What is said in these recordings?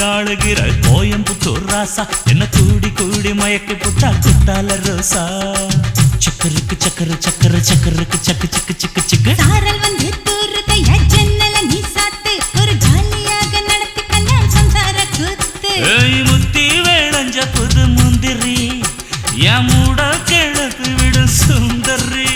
ஆளுகிற கோயம்புத்தூர் ராசா என்ன கூடி கூடி மயக்கி புட்டா குட்டால ரோசா சக்கருக்கு சக்கரு சக்கரு சக்கருக்கு சக்கு சிக்கு சிக்கு சிக்கு சாரல் வந்து தூருதையா ஜன்னல நீ சாத்து ஒரு ஜாலியாக நடத்தி கல்யாணம் சம்சார கூத்து ஏய் முத்தி வேளஞ்ச புது முந்திரி என் மூட கிழக்கு விடும் சுந்தரி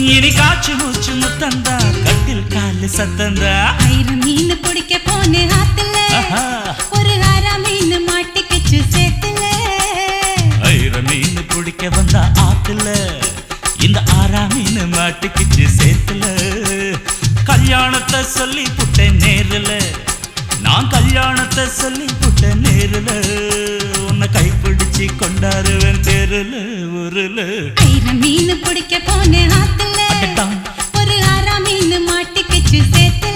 இனி காச்சு மூச்சு முத்தந்தா கட்டில் காலு சத்தந்தா ஐர மீன் பிடிக்க போனே ஆத்துல ஒரு ஆரா மீன் மாட்டிக்கிச்சு சேத்துல ஐர மீன் பிடிக்க வந்தா ஆத்துல இந்த ஆரா மீன் மாட்டிக்கிச்சு சேத்துல கல்யாணத்தை சொல்லி புட்டேன் நேருல நான் கல்யாணத்தை சொல்லி புட்டேன் நேருல உன்னை கைப்பிடிச்சு கொண்டாருவேன் தெருல ஊருல ஐர மீன் பிடிக்க போனே ஆத்துல ஒரு ஆரா மீன் மாட்டிக்கிச்சு சேத்துல